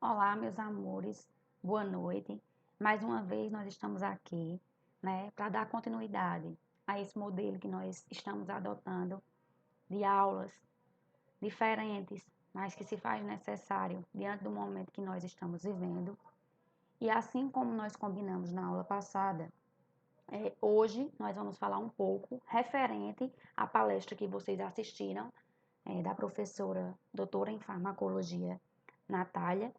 Olá, meus amores, boa noite. Mais uma vez nós estamos aqui, né, para dar continuidade a esse modelo que nós estamos adotando de aulas diferentes, mas que se faz necessário diante do momento que nós estamos vivendo. E assim como nós combinamos na aula passada, hoje nós vamos falar um pouco referente à palestra que vocês assistiram, da professora doutora em farmacologia Natália,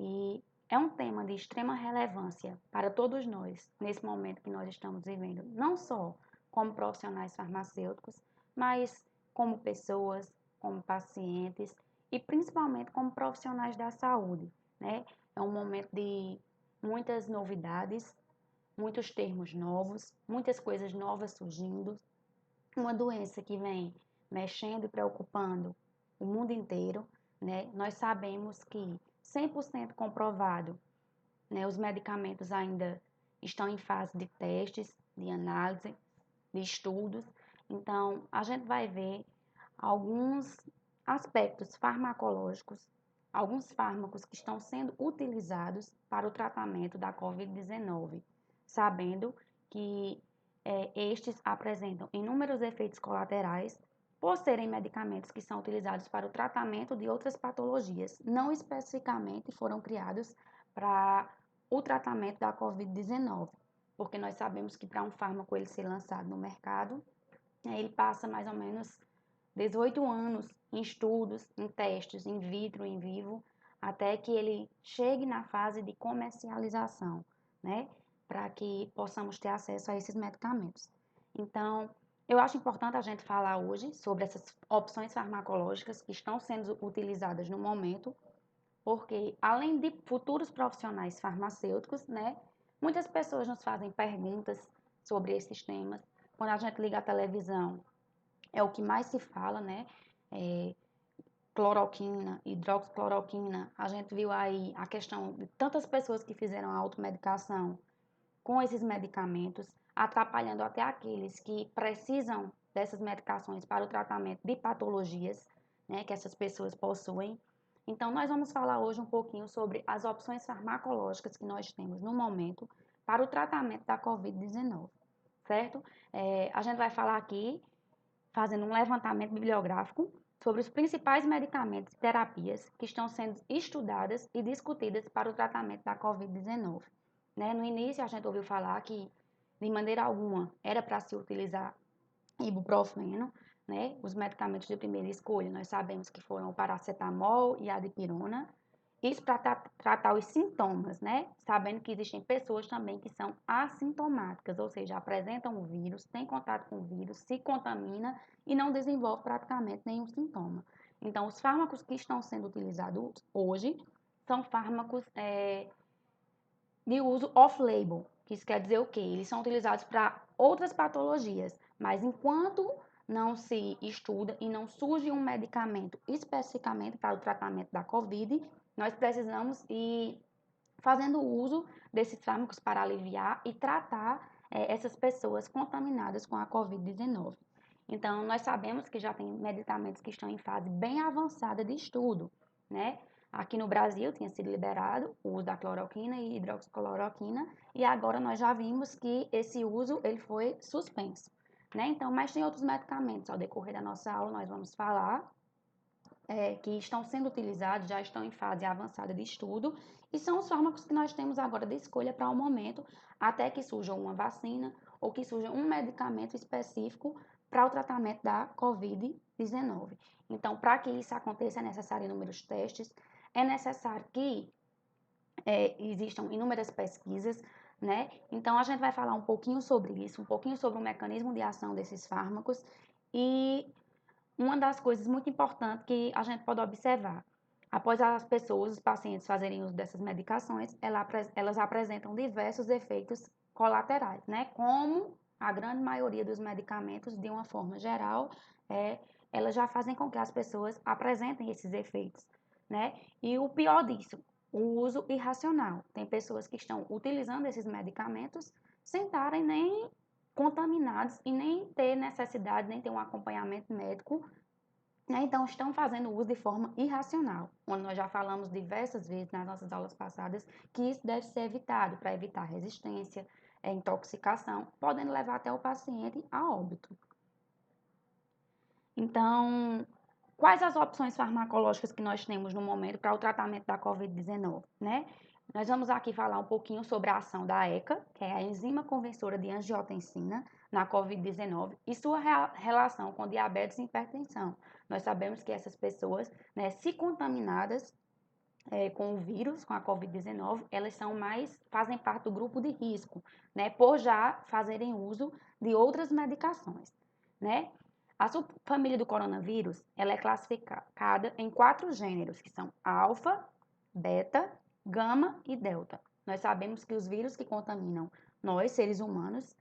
e é um tema de extrema relevância para todos nós, nesse momento que nós estamos vivendo, não só como profissionais farmacêuticos, mas como pessoas, como pacientes e principalmente como profissionais da saúde, né? É um momento de muitas novidades, muitos termos novos, muitas coisas novas surgindo, uma doença que vem mexendo e preocupando o mundo inteiro, né? Nós sabemos que 100% comprovado, né, os medicamentos ainda estão em fase de testes, de análise, de estudos. Então, a gente vai ver alguns aspectos farmacológicos, alguns fármacos que estão sendo utilizados para o tratamento da Covid-19, sabendo que estes apresentam inúmeros efeitos colaterais por serem medicamentos que são utilizados para o tratamento de outras patologias, não especificamente foram criados para o tratamento da Covid-19, porque nós sabemos que para um fármaco ele ser lançado no mercado, ele passa mais ou menos 18 anos em estudos, em testes, in vitro, em vivo, até que ele chegue na fase de comercialização, né? Para que possamos ter acesso a esses medicamentos. Então, eu acho importante a gente falar hoje sobre essas opções farmacológicas que estão sendo utilizadas no momento, porque além de futuros profissionais farmacêuticos, né? Muitas pessoas nos fazem perguntas sobre esses temas. Quando a gente liga a televisão, é o que mais se fala, né? É, cloroquina, hidroxicloroquina, a gente viu aí a questão de tantas pessoas que fizeram a automedicação com esses medicamentos, atrapalhando até aqueles que precisam dessas medicações para o tratamento de patologias, né, que essas pessoas possuem. Então, nós vamos falar hoje um pouquinho sobre as opções farmacológicas que nós temos no momento para o tratamento da Covid-19, certo? A gente vai falar aqui fazendo um levantamento bibliográfico sobre os principais medicamentos e terapias que estão sendo estudadas e discutidas para o tratamento da Covid-19. Né? No início, a gente ouviu falar que, de maneira alguma, era para se utilizar ibuprofeno, né? Os medicamentos de primeira escolha, nós sabemos que foram o paracetamol e a dipirona, isso para tratar os sintomas, né? Sabendo que existem pessoas também que são assintomáticas, ou seja, apresentam o vírus, têm contato com o vírus, se contamina e não desenvolve praticamente nenhum sintoma. Então, os fármacos que estão sendo utilizados hoje são fármacos de uso off-label, que isso quer dizer o quê? Eles são utilizados para outras patologias, mas enquanto não se estuda e não surge um medicamento especificamente para o tratamento da COVID, nós precisamos ir fazendo uso desses fármacos para aliviar e tratar essas pessoas contaminadas com a Covid-19. Então, nós sabemos que já tem medicamentos que estão em fase bem avançada de estudo, né? Aqui no Brasil tinha sido liberado o uso da cloroquina e hidroxicloroquina e agora nós já vimos que esse uso ele foi suspenso, né? Então, mas tem outros medicamentos, ao decorrer da nossa aula nós vamos falar que estão sendo utilizados, já estão em fase avançada de estudo, e são os fármacos que nós temos agora de escolha para o momento, até que surja uma vacina ou que surja um medicamento específico para o tratamento da Covid-19. Então, para que isso aconteça, é necessário inúmeros testes, é necessário que existam inúmeras pesquisas, né? Então, a gente vai falar um pouquinho sobre isso, um pouquinho sobre o mecanismo de ação desses fármacos e uma das coisas muito importantes que a gente pode observar, após as pessoas, os pacientes fazerem uso dessas medicações, elas apresentam diversos efeitos colaterais, né? Como a grande maioria dos medicamentos, de uma forma geral, elas já fazem com que as pessoas apresentem esses efeitos, né? E o pior disso, o uso irracional. Tem pessoas que estão utilizando esses medicamentos sem estarem nem contaminados e nem ter necessidade, nem ter um acompanhamento médico né? Então, estão fazendo uso de forma irracional, onde nós já falamos diversas vezes nas nossas aulas passadas que isso deve ser evitado para evitar resistência, intoxicação, podendo levar até o paciente a óbito. Então, quais as opções farmacológicas que nós temos no momento para o tratamento da Covid-19, né? Nós vamos aqui falar um pouquinho sobre a ação da ECA, que é a enzima conversora de angiotensina, na Covid-19, e sua relação com diabetes e hipertensão. Nós sabemos que essas pessoas, né, se contaminadas com o vírus, com a Covid-19, elas fazem parte do grupo de risco, né, por já fazerem uso de outras medicações, né? A subfamília do coronavírus, ela é classificada em 4 gêneros, que são alfa, beta, gama e delta. Nós sabemos que os vírus que contaminam nós, seres humanos,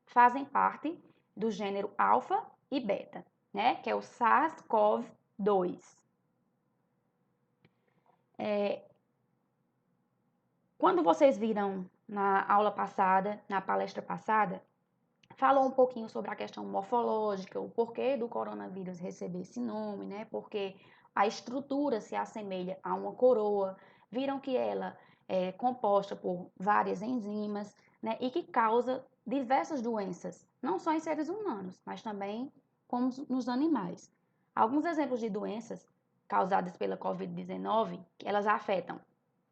fazem parte do gênero alfa e beta, né? Que é o SARS-CoV-2. Quando vocês viram na aula passada, na palestra passada, falou um pouquinho sobre a questão morfológica, o porquê do coronavírus receber esse nome, né? Porque a estrutura se assemelha a uma coroa. Viram que ela é composta por várias enzimas, né? E que causa diversas doenças, não só em seres humanos, mas também como nos animais. Alguns exemplos de doenças causadas pela Covid-19, elas afetam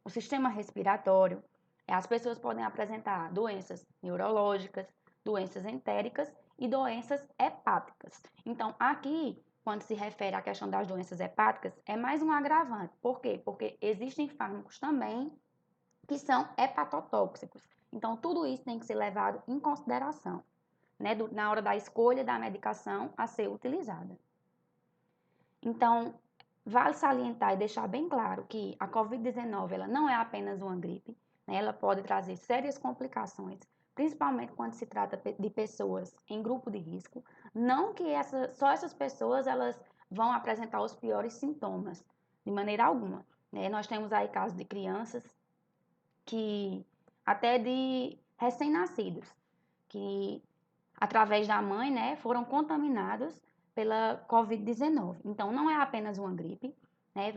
o sistema respiratório. As pessoas podem apresentar doenças neurológicas, doenças entéricas e doenças hepáticas. Então, aqui, quando se refere à questão das doenças hepáticas, é mais um agravante. Por quê? Porque existem fármacos também que são hepatotóxicos. Então, tudo isso tem que ser levado em consideração, né, na hora da escolha da medicação a ser utilizada. Então, vale salientar e deixar bem claro que a Covid-19 ela não é apenas uma gripe, né? Ela pode trazer sérias complicações, principalmente quando se trata de pessoas em grupo de risco. Não que só essas pessoas elas vão apresentar os piores sintomas, de maneira alguma, né? Nós temos aí casos de crianças que, até de recém-nascidos, que através da mãe, né, foram contaminados pela Covid-19. Então, não é apenas uma gripe, né,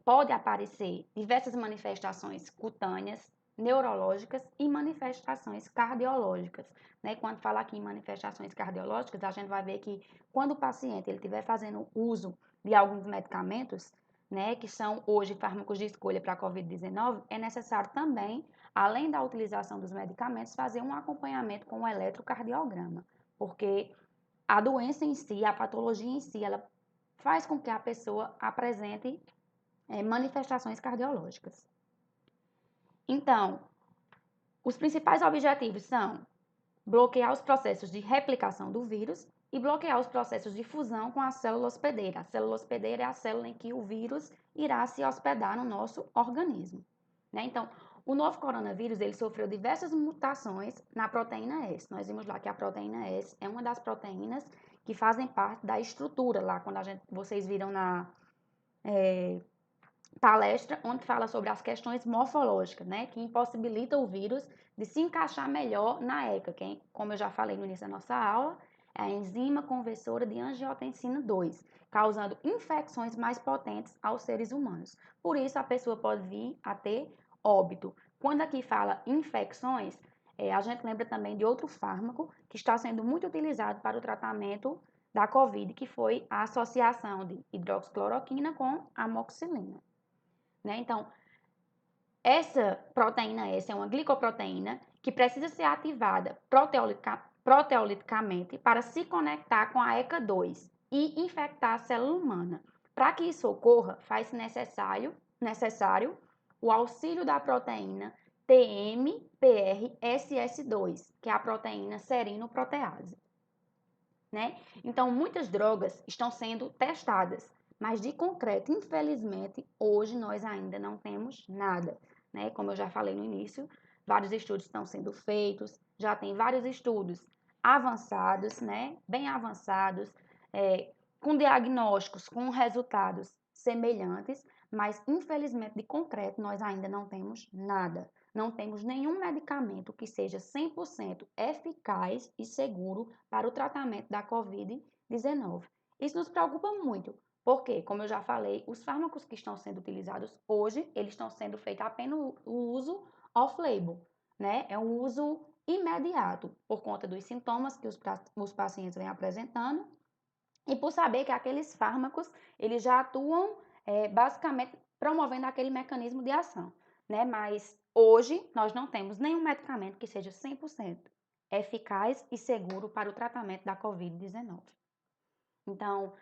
pode aparecer diversas manifestações cutâneas, neurológicas e manifestações cardiológicas, né? Quando fala aqui em manifestações cardiológicas, a gente vai ver que quando o paciente ele estiver fazendo uso de alguns medicamentos, né, que são hoje fármacos de escolha para a Covid-19, é necessário também, além da utilização dos medicamentos, fazer um acompanhamento com o eletrocardiograma, porque a doença em si, a patologia em si, ela faz com que a pessoa apresente manifestações cardiológicas. Então, os principais objetivos são bloquear os processos de replicação do vírus e bloquear os processos de fusão com a célula hospedeira. A célula hospedeira é a célula em que o vírus irá se hospedar no nosso organismo, né? Então, o novo coronavírus, ele sofreu diversas mutações na proteína S. Nós vimos lá que a proteína S é uma das proteínas que fazem parte da estrutura lá, quando vocês viram na palestra, onde fala sobre as questões morfológicas, né, que impossibilita o vírus de se encaixar melhor na ECA, que, como eu já falei no início da nossa aula, é a enzima conversora de angiotensina 2, causando infecções mais potentes aos seres humanos. Por isso, a pessoa pode vir a ter óbito. Quando aqui fala infecções, a gente lembra também de outro fármaco que está sendo muito utilizado para o tratamento da COVID, que foi a associação de hidroxicloroquina com amoxicilina, né? Então, essa proteína S é uma glicoproteína que precisa ser ativada proteoliticamente para se conectar com a ECA2 e infectar a célula humana. Para que isso ocorra, faz-se necessário o auxílio da proteína TMPRSS2, que é a proteína serinoprotease, né? Então, muitas drogas estão sendo testadas, mas de concreto, infelizmente, hoje nós ainda não temos nada, né? Como eu já falei no início, vários estudos estão sendo feitos, já tem vários estudos avançados, né? Bem avançados, com diagnósticos, com resultados semelhantes, mas infelizmente de concreto nós ainda não temos nada. Não temos nenhum medicamento que seja 100% eficaz e seguro para o tratamento da Covid-19. Isso nos preocupa muito, porque, como eu já falei, os fármacos que estão sendo utilizados hoje, eles estão sendo feitos apenas o uso off-label, né? É um uso imediato, por conta dos sintomas que os pacientes vêm apresentando e por saber que aqueles fármacos, eles já atuam basicamente promovendo aquele mecanismo de ação, né? Mas hoje nós não temos nenhum medicamento que seja 100% eficaz e seguro para o tratamento da Covid-19. Então,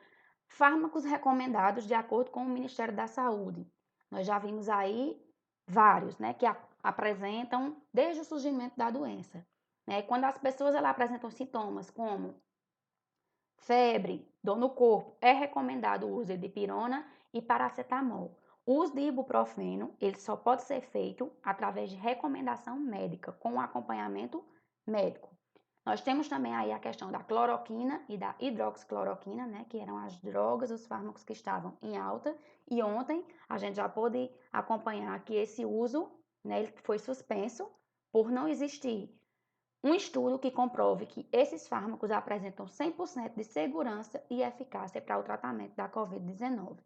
fármacos recomendados de acordo com o Ministério da Saúde. Nós já vimos aí vários, né, que apresentam desde o surgimento da doença. Né? Quando as pessoas elas apresentam sintomas como febre, dor no corpo, é recomendado o uso de dipirona e paracetamol. O uso de ibuprofeno, ele só pode ser feito através de recomendação médica, com acompanhamento médico. Nós temos também aí a questão da cloroquina e da hidroxicloroquina, né, que eram as drogas, os fármacos que estavam em alta. E ontem a gente já pôde acompanhar que esse uso, né, ele foi suspenso por não existir um estudo que comprove que esses fármacos apresentam 100% de segurança e eficácia para o tratamento da Covid-19.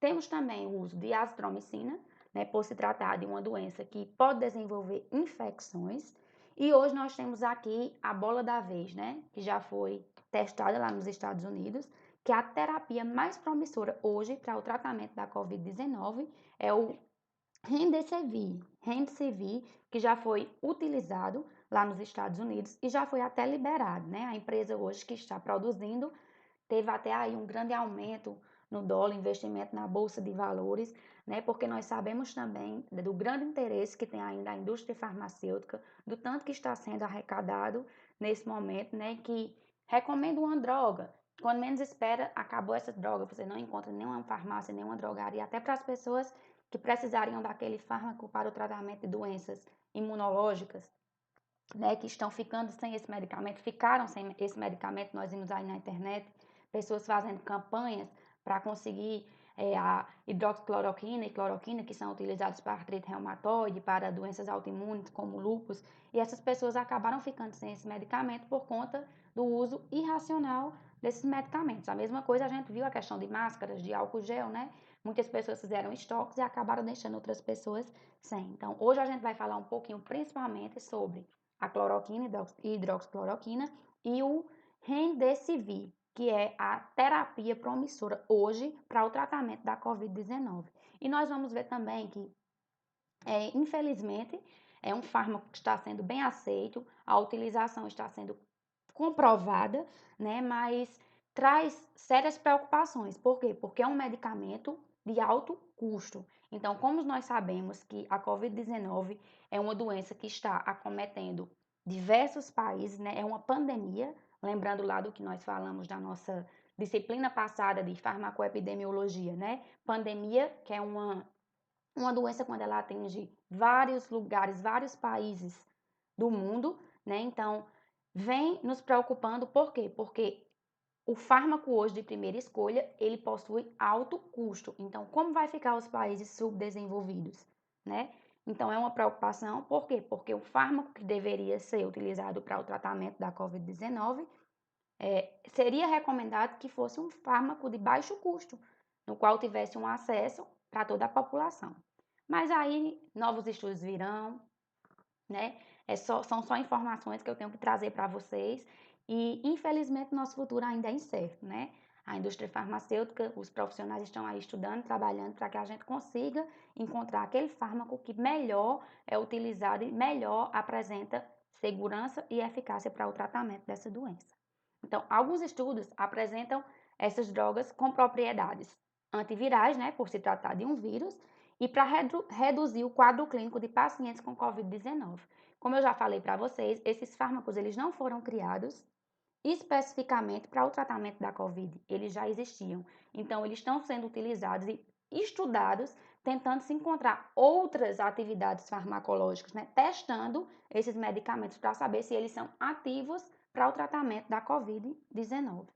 Temos também o uso de azitromicina, né, por se tratar de uma doença que pode desenvolver infecções. E hoje nós temos aqui a bola da vez, né, que já foi testada lá nos Estados Unidos, que a terapia mais promissora hoje para o tratamento da Covid-19 é o Remdesivir, que já foi utilizado lá nos Estados Unidos e já foi até liberado, né? A empresa hoje que está produzindo teve até aí um grande aumento no dólar, investimento na bolsa de valores, né? Porque nós sabemos também do grande interesse que tem ainda a indústria farmacêutica, do tanto que está sendo arrecadado nesse momento, né? Que recomenda uma droga. Quando menos espera, acabou essa droga. Você não encontra nenhuma farmácia, nenhuma drogaria, até para as pessoas que precisariam daquele fármaco para o tratamento de doenças imunológicas, né, que estão ficando sem esse medicamento, ficaram sem esse medicamento. Nós vimos aí na internet pessoas fazendo campanhas para conseguir a hidroxicloroquina e cloroquina, que são utilizados para artrite reumatoide, para doenças autoimunes como lúpus, e essas pessoas acabaram ficando sem esse medicamento por conta do uso irracional desses medicamentos. A mesma coisa a gente viu a questão de máscaras, de álcool gel, né? Muitas pessoas fizeram estoques e acabaram deixando outras pessoas sem. Então, hoje a gente vai falar um pouquinho principalmente sobre a cloroquina e hidroxicloroquina e o Remdesivir, que é a terapia promissora hoje para o tratamento da Covid-19. E nós vamos ver também que, infelizmente, é um fármaco que está sendo bem aceito, a utilização está sendo comprovada, né? Mas traz sérias preocupações. Por quê? Porque é um medicamento de alto custo. Então, como nós sabemos que a Covid-19 é uma doença que está acometendo diversos países, né? É uma pandemia, lembrando lá do que nós falamos da nossa disciplina passada de farmacoepidemiologia, né? Pandemia, que é uma doença quando ela atinge vários lugares, vários países do mundo, né? Então, vem nos preocupando, por quê? Porque o fármaco hoje de primeira escolha, ele possui alto custo. Então, como vai ficar os países subdesenvolvidos, né? Então, é uma preocupação, por quê? Porque o fármaco que deveria ser utilizado para o tratamento da Covid-19 seria recomendado que fosse um fármaco de baixo custo, no qual tivesse um acesso para toda a população. Mas aí, novos estudos virão, né? São só informações que eu tenho que trazer para vocês e, infelizmente, nosso futuro ainda é incerto, né? A indústria farmacêutica, os profissionais estão aí estudando, trabalhando para que a gente consiga encontrar aquele fármaco que melhor é utilizado e melhor apresenta segurança e eficácia para o tratamento dessa doença. Então, alguns estudos apresentam essas drogas com propriedades antivirais, né, por se tratar de um vírus, e para reduzir o quadro clínico de pacientes com Covid-19. Como eu já falei para vocês, esses fármacos eles não foram criados especificamente para o tratamento da Covid, eles já existiam. Então, eles estão sendo utilizados e estudados, tentando se encontrar outras atividades farmacológicas, né? Testando esses medicamentos para saber se eles são ativos para o tratamento da Covid-19.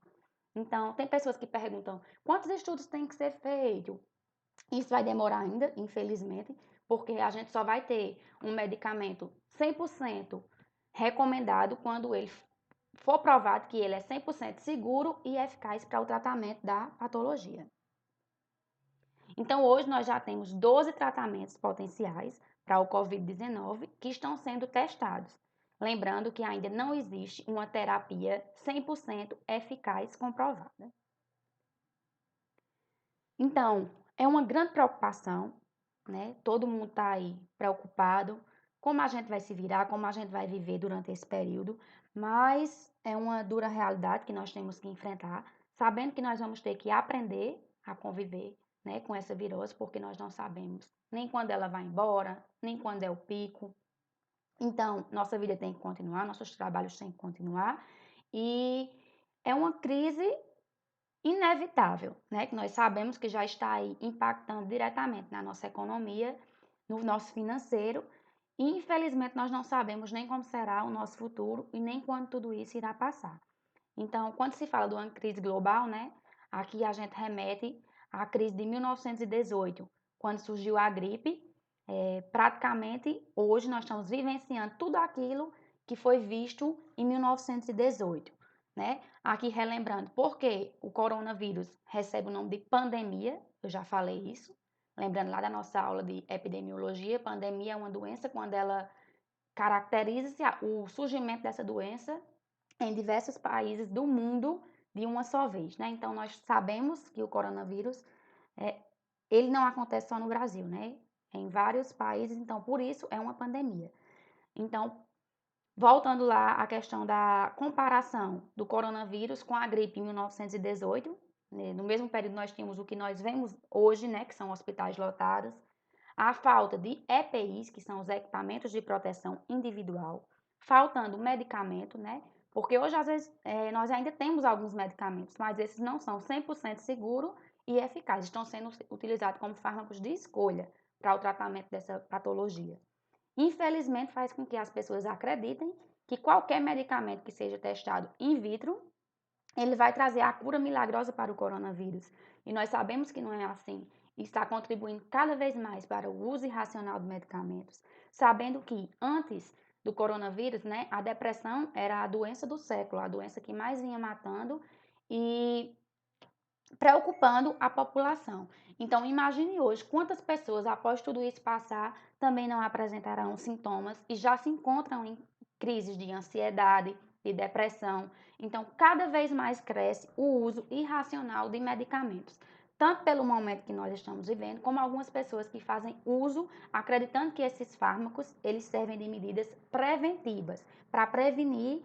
Então, tem pessoas que perguntam quantos estudos tem que ser feito? Isso vai demorar ainda, infelizmente, porque a gente só vai ter um medicamento 100% recomendado quando ele for provado que ele é 100% seguro e eficaz para o tratamento da patologia. Então, hoje nós já temos 12 tratamentos potenciais para o Covid-19 que estão sendo testados. Lembrando que ainda não existe uma terapia 100% eficaz comprovada. Então, é uma grande preocupação, né? Todo mundo está aí preocupado, como a gente vai se virar, como a gente vai viver durante esse período, mas é uma dura realidade que nós temos que enfrentar, sabendo que nós vamos ter que aprender a conviver, né, com essa virose, porque nós não sabemos nem quando ela vai embora, nem quando é o pico. Então, nossa vida tem que continuar, nossos trabalhos têm que continuar, e é uma crise inevitável, né? Que nós sabemos que já está aí impactando diretamente na nossa economia, no nosso financeiro, e infelizmente nós não sabemos nem como será o nosso futuro e nem quando tudo isso irá passar. Então, quando se fala de uma crise global, né? Aqui a gente remete à crise de 1918, quando surgiu a gripe. Praticamente hoje nós estamos vivenciando tudo aquilo que foi visto em 1918, né? Aqui relembrando, porque o coronavírus recebe o nome de pandemia, eu já falei isso, lembrando lá da nossa aula de epidemiologia, pandemia é uma doença quando ela caracteriza-se o surgimento dessa doença em diversos países do mundo de uma só vez, né? Então nós sabemos que o coronavírus é, ele não acontece só no Brasil, né? Em vários países, então por isso é uma pandemia. Então, voltando lá à questão da comparação do coronavírus com a gripe em 1918, né? No mesmo período nós tínhamos o que nós vemos hoje, né? Que são hospitais lotados, a falta de EPIs, que são os equipamentos de proteção individual, faltando medicamento, né? Porque hoje, às vezes, nós ainda temos alguns medicamentos, mas esses não são 100% seguros e eficazes. Estão sendo utilizados como fármacos de escolha para o tratamento dessa patologia. Infelizmente, faz com que as pessoas acreditem que qualquer medicamento que seja testado in vitro, ele vai trazer a cura milagrosa para o coronavírus. E nós sabemos que não é assim. E está contribuindo cada vez mais para o uso irracional de medicamentos, sabendo que antes do coronavírus, né, a depressão era a doença do século, a doença que mais vinha matando e preocupando a população. Então, imagine hoje quantas pessoas, após tudo isso passar, também não apresentarão sintomas e já se encontram em crises de ansiedade, de depressão. Então, cada vez mais cresce o uso irracional de medicamentos, tanto pelo momento que nós estamos vivendo, como algumas pessoas que fazem uso acreditando que esses fármacos, eles servem de medidas preventivas para prevenir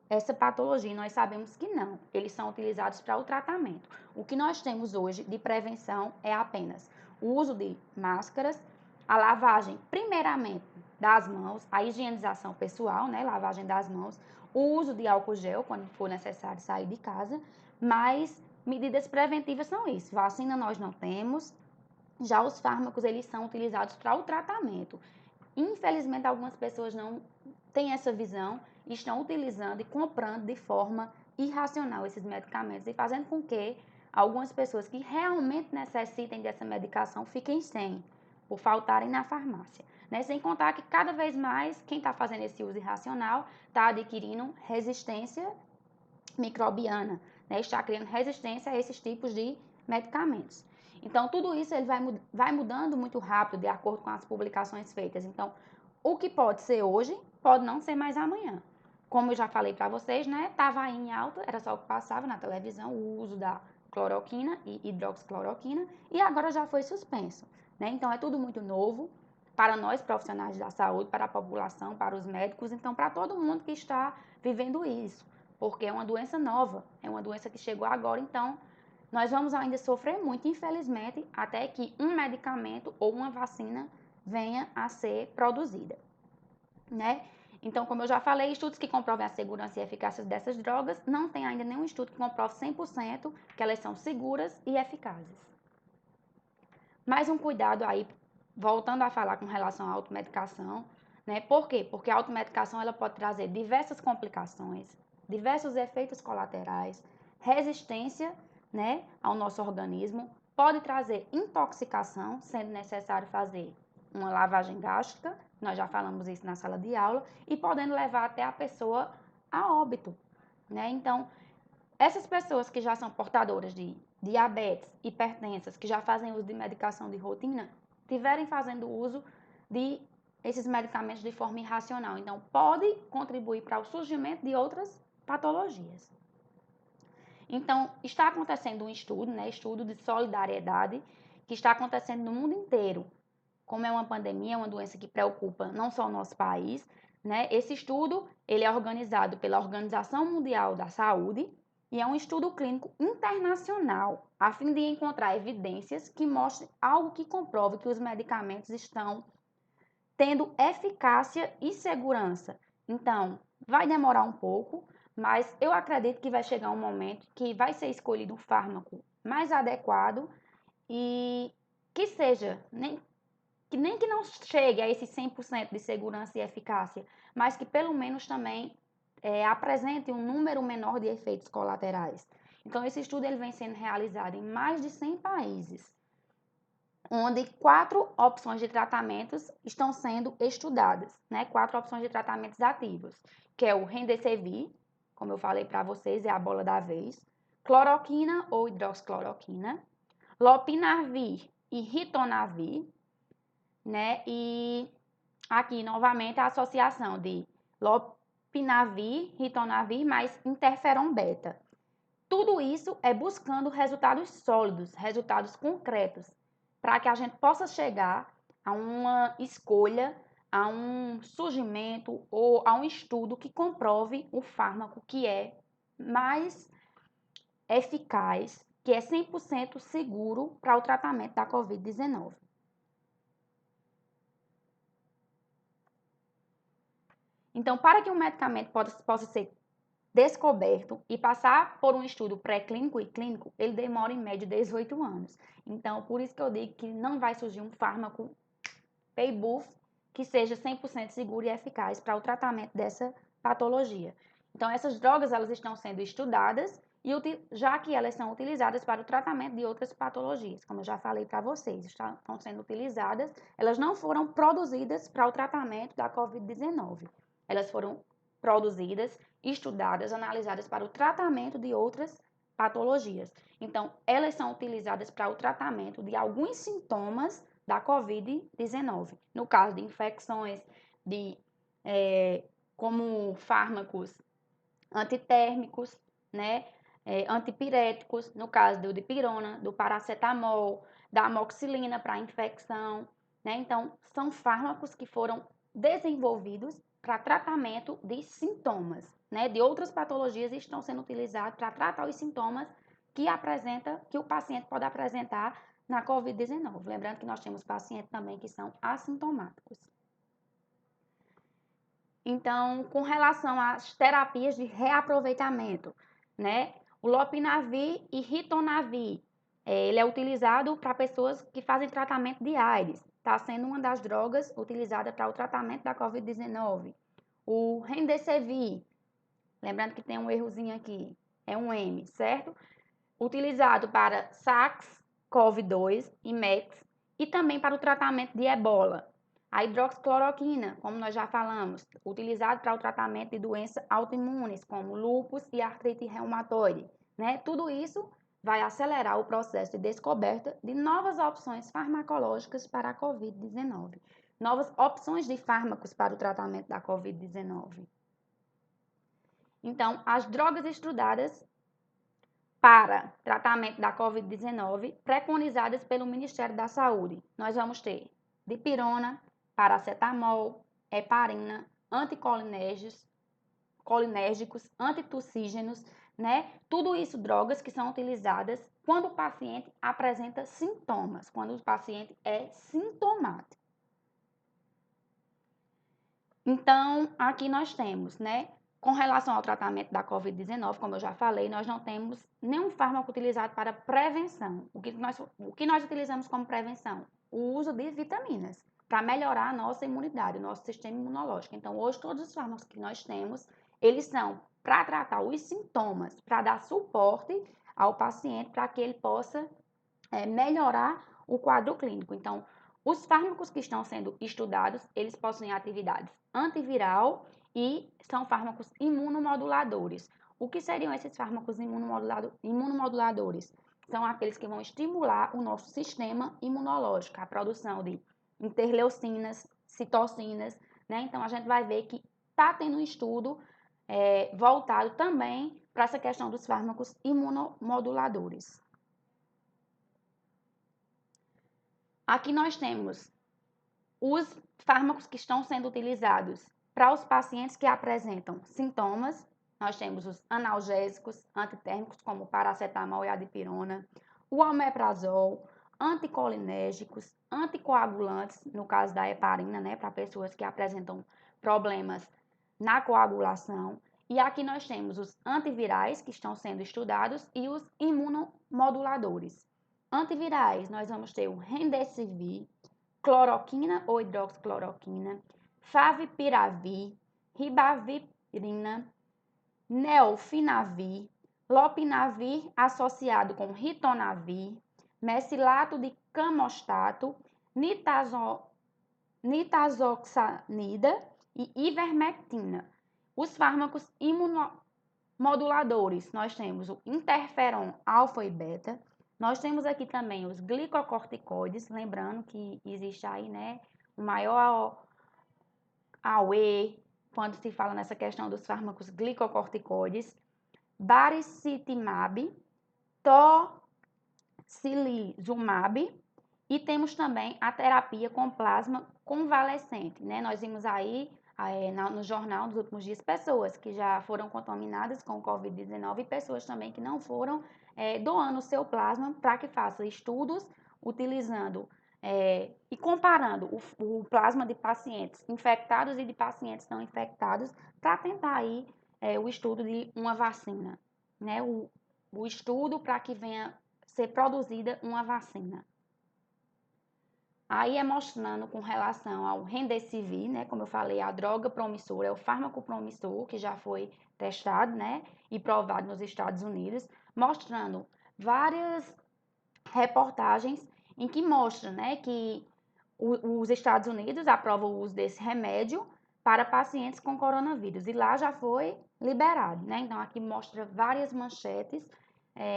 essa patologia. Nós sabemos que não, eles são utilizados para o tratamento. O que nós temos hoje de prevenção é apenas o uso de máscaras, a lavagem, primeiramente, das mãos, a higienização pessoal, né, lavagem das mãos, o uso de álcool gel quando for necessário sair de casa, mas medidas preventivas são isso. Vacina nós não temos, já os fármacos eles são utilizados para o tratamento. Infelizmente, algumas pessoas não têm essa visão e estão utilizando e comprando de forma irracional esses medicamentos e fazendo com que algumas pessoas que realmente necessitem dessa medicação fiquem sem, por faltarem na farmácia. Né? Sem contar que cada vez mais quem está fazendo esse uso irracional está adquirindo resistência microbiana, né? Está criando resistência a esses tipos de medicamentos. Então, tudo isso ele vai mudando muito rápido de acordo com as publicações feitas. Então, o que pode ser hoje, pode não ser mais amanhã. Como eu já falei para vocês, né? Estava aí em alta, era só o que passava na televisão, o uso da cloroquina e hidroxicloroquina, e agora já foi suspenso, né? Então, é tudo muito novo para nós profissionais da saúde, para a população, para os médicos, então para todo mundo que está vivendo isso, porque é uma doença nova, é uma doença que chegou agora, então nós vamos ainda sofrer muito, infelizmente, até que um medicamento ou uma vacina venha a ser produzida, né? Então, como eu já falei, estudos que comprovem a segurança e eficácia dessas drogas, não tem ainda nenhum estudo que comprove 100% que elas são seguras e eficazes. Mais um cuidado aí, voltando a falar com relação à automedicação, né? Por quê? Porque a automedicação ela pode trazer diversas complicações, diversos efeitos colaterais, resistência, né, ao nosso organismo, pode trazer intoxicação, sendo necessário fazer uma lavagem gástrica, nós já falamos isso na sala de aula, e podendo levar até a pessoa a óbito, né? Então, essas pessoas que já são portadoras de diabetes, hipertensas, que já fazem uso de medicação de rotina, tiverem fazendo uso de esses medicamentos de forma irracional. Então, pode contribuir para o surgimento de outras patologias. Então, está acontecendo um estudo, né, estudo de solidariedade, que está acontecendo no mundo inteiro. Como é uma pandemia, uma doença que preocupa não só o nosso país, né? Esse estudo, ele é organizado pela Organização Mundial da Saúde e é um estudo clínico internacional, a fim de encontrar evidências que mostrem algo que comprove que os medicamentos estão tendo eficácia e segurança. Então, vai demorar um pouco, mas eu acredito que vai chegar um momento que vai ser escolhido um fármaco mais adequado e que seja, nem que não chegue a esse 100% de segurança e eficácia, mas que pelo menos também apresente um número menor de efeitos colaterais. Então, esse estudo ele vem sendo realizado em mais de 100 países, onde 4 opções de tratamentos estão sendo estudadas, né? 4 opções de tratamentos ativos, que é o Remdesivir, como eu falei para vocês, é a bola da vez, cloroquina ou hidroxicloroquina, lopinavir e ritonavir, né? E aqui novamente a associação de lopinavir, ritonavir mais interferon beta. Tudo isso é buscando resultados sólidos, resultados concretos, para que a gente possa chegar a uma escolha, a um surgimento ou a um estudo que comprove o fármaco que é mais eficaz, que é 100% seguro para o tratamento da Covid-19. Então, para que um medicamento possa ser descoberto e passar por um estudo pré-clínico e clínico, ele demora em média 18 anos. Então, por isso que eu digo que não vai surgir um fármaco paybuff que seja 100% seguro e eficaz para o tratamento dessa patologia. Então, essas drogas elas estão sendo estudadas e já que elas são utilizadas para o tratamento de outras patologias, como eu já falei para vocês, estão sendo utilizadas, elas não foram produzidas para o tratamento da Covid-19. Elas foram produzidas, estudadas, analisadas para o tratamento de outras patologias. Então, elas são utilizadas para o tratamento de alguns sintomas da Covid-19. No caso de infecções, como fármacos antitérmicos, né? Antipiréticos, no caso do dipirona, do paracetamol, da amoxicilina para infecção, né? Então, são fármacos que foram desenvolvidos para tratamento de sintomas, né? De outras patologias e estão sendo utilizados para tratar os sintomas que o paciente pode apresentar na Covid-19. Lembrando que nós temos pacientes também que são assintomáticos. Então, com relação às terapias de reaproveitamento, né? O lopinavir e ritonavir, ele é utilizado para pessoas que fazem tratamento de AIDS. Está sendo uma das drogas utilizadas para o tratamento da Covid-19. O Remdesivir, lembrando que tem um errozinho aqui, é um M, certo? Utilizado para SARS-CoV-2 e MERS e também para o tratamento de ebola. A hidroxicloroquina, como nós já falamos, utilizado para o tratamento de doenças autoimunes, como lúpus e artrite reumatoide. Né? Tudo isso vai acelerar o processo de descoberta de novas opções farmacológicas para a Covid-19. Novas opções de fármacos para o tratamento da Covid-19. Então, as drogas estudadas para tratamento da Covid-19, preconizadas pelo Ministério da Saúde. Nós vamos ter dipirona, paracetamol, heparina, anticolinérgicos, antitussígenos, né? Tudo isso drogas que são utilizadas quando o paciente apresenta sintomas, quando o paciente é sintomático. Então, aqui nós temos, né? Com relação ao tratamento da Covid-19, como eu já falei, nós não temos nenhum fármaco utilizado para prevenção. O que nós utilizamos como prevenção? O uso de vitaminas para melhorar a nossa imunidade, o nosso sistema imunológico. Então, hoje, todos os fármacos que nós temos, eles são para tratar os sintomas, para dar suporte ao paciente, para que ele possa melhorar o quadro clínico. Então, os fármacos que estão sendo estudados, eles possuem atividades antiviral e são fármacos imunomoduladores. O que seriam esses fármacos imunomoduladores? São aqueles que vão estimular o nosso sistema imunológico, a produção de interleucinas, citocinas, né? Então, a gente vai ver que está tendo um estudo voltado também para essa questão dos fármacos imunomoduladores. Aqui nós temos os fármacos que estão sendo utilizados para os pacientes que apresentam sintomas. Nós temos os analgésicos antitérmicos, como o paracetamol e a dipirona, o omeprazol, anticolinérgicos, anticoagulantes, no caso da heparina, né, para pessoas que apresentam problemas na coagulação. E aqui nós temos os antivirais, que estão sendo estudados, e os imunomoduladores. Antivirais, nós vamos ter o Remdesivir, cloroquina ou hidroxicloroquina, favipiravir, ribavirin, neofinavir, lopinavir associado com ritonavir, mecilato de camostato, nitazoxanida e ivermectina. Os fármacos imunomoduladores, nós temos o interferon alfa e beta. Nós temos aqui também os glicocorticoides, lembrando que existe aí, né, o maior AUE, quando se fala nessa questão dos fármacos glicocorticoides, baricitinib, tocilizumab, e temos também a terapia com plasma convalescente, né? Nós vimos aí no jornal nos últimos dias pessoas que já foram contaminadas com Covid-19 e pessoas também que não foram doando o seu plasma para que façam estudos utilizando e comparando o plasma de pacientes infectados e de pacientes não infectados para tentar aí o estudo de uma vacina, né? O estudo para que venha ser produzida uma vacina. Aí é mostrando com relação ao Remdesivir, né? Como eu falei, a droga promissora, é o fármaco promissor que já foi testado, né? E provado nos Estados Unidos, mostrando várias reportagens em que mostra, né, que os Estados Unidos aprovam o uso desse remédio para pacientes com coronavírus e lá já foi liberado, né? Então aqui mostra várias manchetes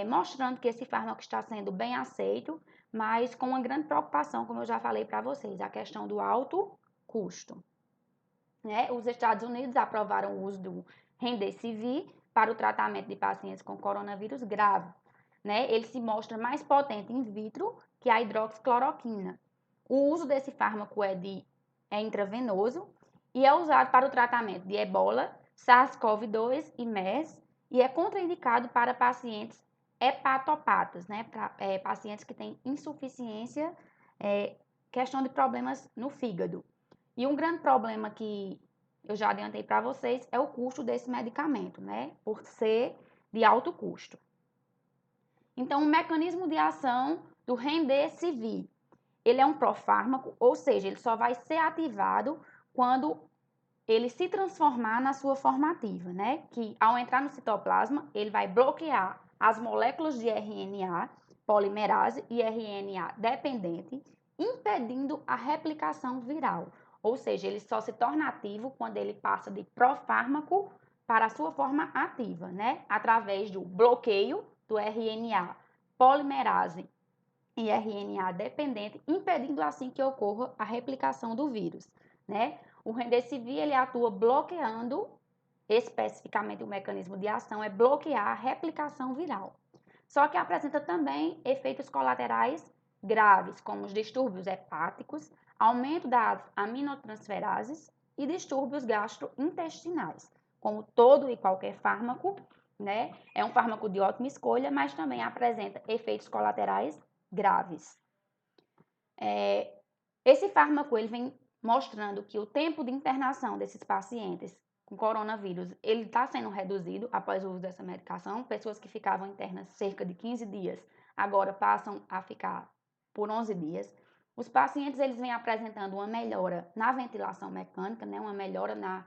mostrando que esse fármaco está sendo bem aceito, mas com uma grande preocupação, como eu já falei para vocês, a questão do alto custo. Né? Os Estados Unidos aprovaram o uso do Remdesivir para o tratamento de pacientes com coronavírus grave. Né? Ele se mostra mais potente in vitro que a hidroxicloroquina. O uso desse fármaco é intravenoso e é usado para o tratamento de ebola, SARS-CoV-2 e MERS e é contraindicado para pacientes hepatopatas, né? Para pacientes que têm insuficiência, questão de problemas no fígado. E um grande problema que eu já adiantei para vocês é o custo desse medicamento, né? Por ser de alto custo. Então, o mecanismo de ação do Remdesivir, ele é um profármaco, ou seja, ele só vai ser ativado quando ele se transformar na sua formativa, né? Que ao entrar no citoplasma, ele vai bloquear as moléculas de RNA, polimerase e RNA dependente, impedindo a replicação viral. Ou seja, ele só se torna ativo quando ele passa de profármaco para a sua forma ativa, né? Através do bloqueio do RNA polimerase e RNA dependente, impedindo assim que ocorra a replicação do vírus, né? O Remdesivir, ele atua bloqueando, especificamente o mecanismo de ação é bloquear a replicação viral. Só que apresenta também efeitos colaterais graves, como os distúrbios hepáticos, aumento das aminotransferases e distúrbios gastrointestinais. Como todo e qualquer fármaco, né? É um fármaco de ótima escolha, mas também apresenta efeitos colaterais graves. Esse fármaco ele vem mostrando que o tempo de internação desses pacientes com coronavírus ele está sendo reduzido após o uso dessa medicação. Pessoas que ficavam internas cerca de 15 dias agora passam a ficar por 11 dias. Os pacientes eles vêm apresentando uma melhora na ventilação mecânica, né? Uma melhora na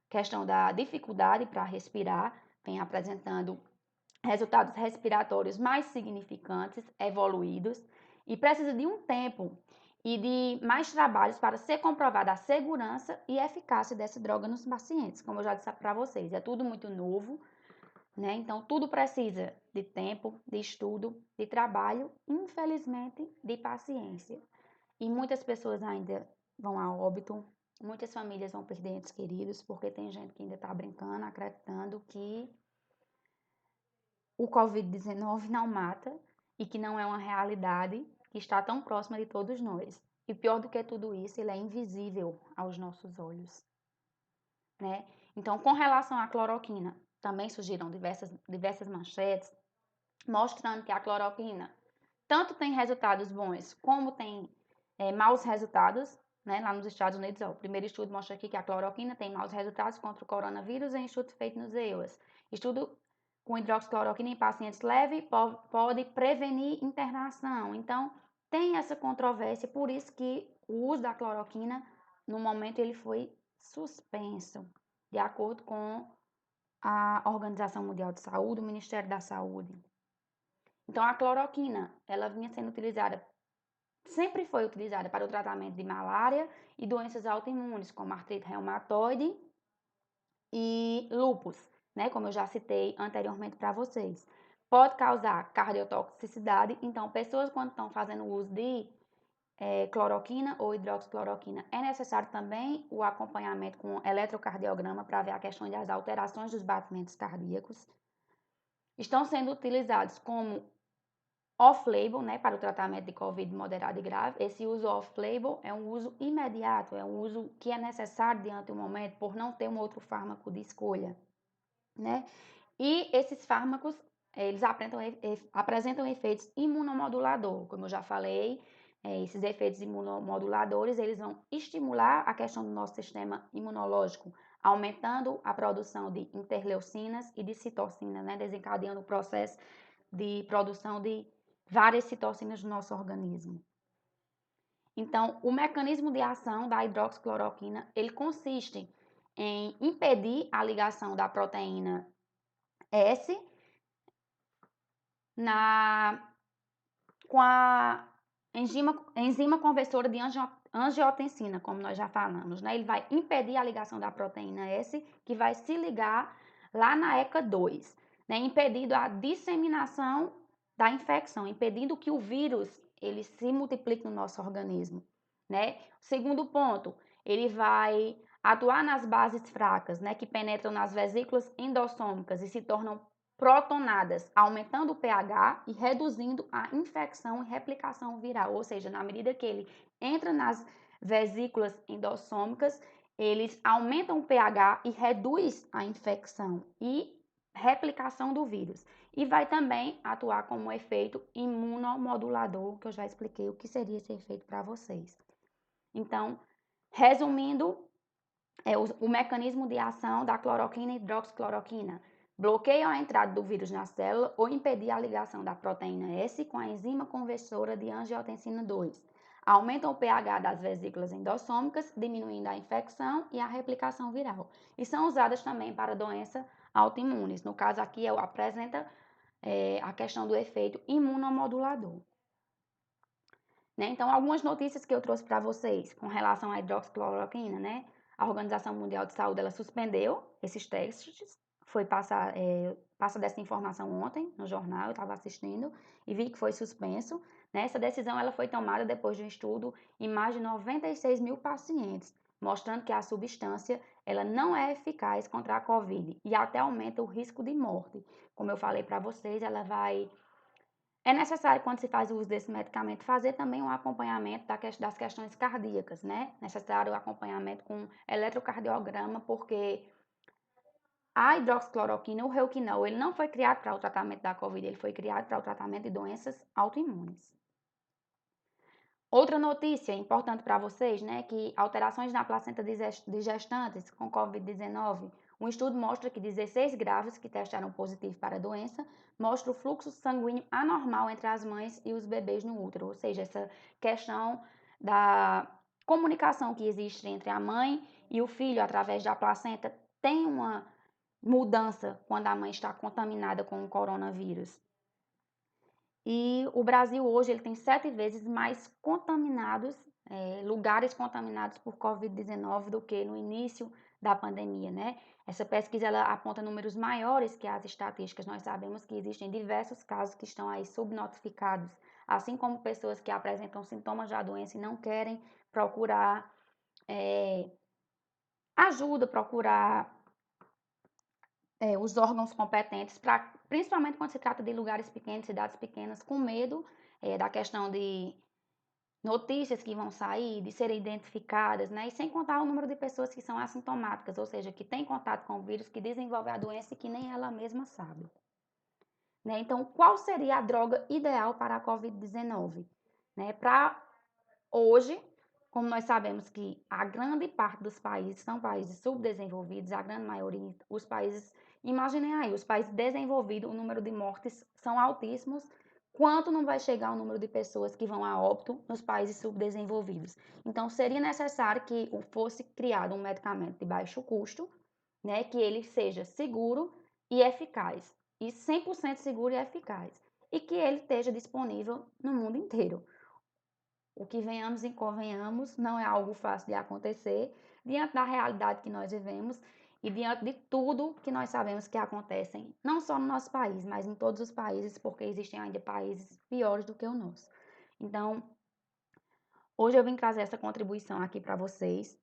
questão da dificuldade para respirar, vem apresentando resultados respiratórios mais significantes, evoluídos, e precisa de um tempo e de mais trabalhos para ser comprovada a segurança e eficácia dessa droga nos pacientes. Como eu já disse para vocês, é tudo muito novo, né? Então, tudo precisa de tempo, de estudo, de trabalho, infelizmente, de paciência. E muitas pessoas ainda vão a óbito, muitas famílias vão perder entes queridos, porque tem gente que ainda está brincando, acreditando que o Covid-19 não mata e que não é uma realidade que está tão próxima de todos nós. E pior do que tudo isso, ele é invisível aos nossos olhos, né? Então, com relação à cloroquina, também surgiram diversas manchetes mostrando que a cloroquina tanto tem resultados bons como tem maus resultados, né? Lá nos Estados Unidos, ó, o primeiro estudo mostra aqui que a cloroquina tem maus resultados contra o coronavírus em estudo feito nos EUAs. Estudo com hidroxicloroquina em pacientes leves pode prevenir internação. Então, tem essa controvérsia, por isso que o uso da cloroquina, no momento, ele foi suspenso, de acordo com a Organização Mundial de Saúde, o Ministério da Saúde. Então, a cloroquina, ela vinha sendo utilizada, sempre foi utilizada para o tratamento de malária e doenças autoimunes, como artrite reumatoide e lúpus, né? Como eu já citei anteriormente para vocês. Pode causar cardiotoxicidade, então, pessoas quando estão fazendo uso de cloroquina ou hidroxicloroquina, é necessário também o acompanhamento com eletrocardiograma para ver a questão das alterações dos batimentos cardíacos. Estão sendo utilizados como off-label, né, para o tratamento de COVID moderado e grave. Esse uso off-label é um uso imediato, é um uso que é necessário diante do momento por não ter um outro fármaco de escolha, né? E esses fármacos, eles apresentam efeitos imunomodulador, como eu já falei, esses efeitos imunomoduladores, eles vão estimular a questão do nosso sistema imunológico, aumentando a produção de interleucinas e de citocinas, né, desencadeando o processo de produção de várias citocinas no nosso organismo. Então, o mecanismo de ação da hidroxicloroquina, ele consiste em impedir a ligação da proteína S com a enzima conversora de angiotensina, como nós já falamos, né? Ele vai impedir a ligação da proteína S, que vai se ligar lá na ECA2, né? Impedindo a disseminação da infecção, impedindo que o vírus ele se multiplique no nosso organismo, né? Segundo ponto, ele vai atuar nas bases fracas, né, que penetram nas vesículas endossômicas e se tornam protonadas, aumentando o pH e reduzindo a infecção e replicação viral, ou seja, na medida que ele entra nas vesículas endossômicas, eles aumentam o pH e reduz a infecção e replicação do vírus. E vai também atuar como um efeito imunomodulador, que eu já expliquei o que seria esse efeito para vocês. Então, resumindo, o mecanismo de ação da cloroquina e hidroxicloroquina bloqueia a entrada do vírus na célula ou impedir a ligação da proteína S com a enzima conversora de angiotensina 2. Aumentam o pH das vesículas endossômicas, diminuindo a infecção e a replicação viral. E são usadas também para doenças autoimunes. No caso aqui, apresenta a questão do efeito imunomodulador. Né? Então, algumas notícias que eu trouxe para vocês com relação à hidroxicloroquina, né? A Organização Mundial de Saúde, ela suspendeu esses testes, foi passar dessa informação ontem no jornal, eu estava assistindo e vi que foi suspenso. Né? Essa decisão ela foi tomada depois de um estudo em mais de 96 mil pacientes, mostrando que a substância ela não é eficaz contra a COVID e até aumenta o risco de morte. Como eu falei para vocês, é necessário, quando se faz o uso desse medicamento, fazer também um acompanhamento das questões cardíacas, né? Necessário o acompanhamento com eletrocardiograma, porque a hidroxicloroquina, o Reuquinol, ele não foi criado para o tratamento da COVID, ele foi criado para o tratamento de doenças autoimunes. Outra notícia importante para vocês, né, que alterações na placenta de gestantes com COVID-19, um estudo mostra que 16 grávidas que testaram positivo para a doença mostram o fluxo sanguíneo anormal entre as mães e os bebês no útero, ou seja, essa questão da comunicação que existe entre a mãe e o filho através da placenta tem uma mudança quando a mãe está contaminada com o coronavírus. E o Brasil hoje ele tem 7 vezes mais lugares contaminados por Covid-19 do que no início da pandemia, né? Essa pesquisa ela aponta números maiores que as estatísticas. Nós sabemos que existem diversos casos que estão aí subnotificados, assim como pessoas que apresentam sintomas da doença e não querem procurar ajuda, procurar os órgãos competentes, principalmente quando se trata de lugares pequenos, cidades pequenas, com medo da questão de notícias que vão sair, de serem identificadas, né? E sem contar o número de pessoas que são assintomáticas, ou seja, que têm contato com o vírus, que desenvolvem a doença e que nem ela mesma sabe. Né? Então, qual seria a droga ideal para a Covid-19? Né? Para hoje, como nós sabemos que a grande parte dos países são países subdesenvolvidos, a grande maioria, os países, imaginem aí, os países desenvolvidos, o número de mortes são altíssimos, quanto não vai chegar o número de pessoas que vão a óbito nos países subdesenvolvidos. Então, seria necessário que fosse criado um medicamento de baixo custo, né, que ele seja seguro e eficaz, e 100% seguro e eficaz, e que ele esteja disponível no mundo inteiro. O que venhamos e convenhamos não é algo fácil de acontecer diante da realidade que nós vivemos e diante de tudo que nós sabemos que acontecem, não só no nosso país, mas em todos os países, porque existem ainda países piores do que o nosso. Então, hoje eu vim trazer essa contribuição aqui para vocês,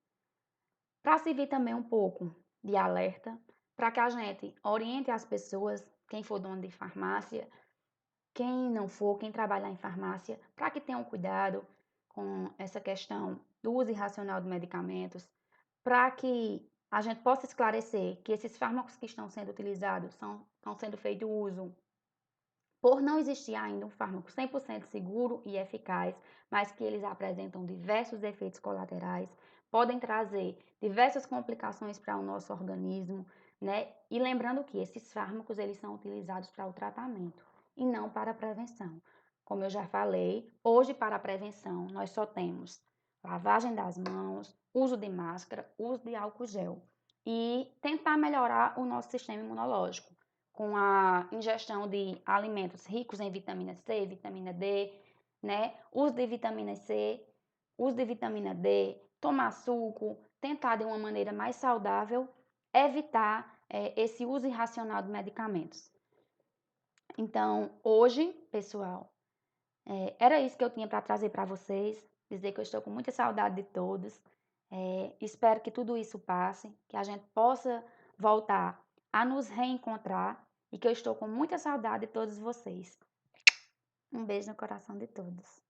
para servir também um pouco de alerta, para que a gente oriente as pessoas, quem for dono de farmácia, quem não for, quem trabalhar em farmácia, para que tenham cuidado com essa questão do uso irracional de medicamentos, para que a gente possa esclarecer que esses fármacos que estão sendo utilizados estão sendo feito uso por não existir ainda um fármaco 100% seguro e eficaz, mas que eles apresentam diversos efeitos colaterais, podem trazer diversas complicações para o nosso organismo, né? E lembrando que esses fármacos eles são utilizados para o tratamento e não para a prevenção. Como eu já falei, hoje para a prevenção nós só temos lavagem das mãos, uso de máscara, uso de álcool gel e tentar melhorar o nosso sistema imunológico com a ingestão de alimentos ricos em vitamina C, vitamina D, né? Uso de vitamina C, uso de vitamina D, tomar suco, tentar de uma maneira mais saudável, evitar esse uso irracional de medicamentos. Então, hoje, pessoal, era isso que eu tinha para trazer para vocês, dizer que eu estou com muita saudade de todos. Espero que tudo isso passe, que a gente possa voltar a nos reencontrar e que eu estou com muita saudade de todos vocês. Um beijo no coração de todos.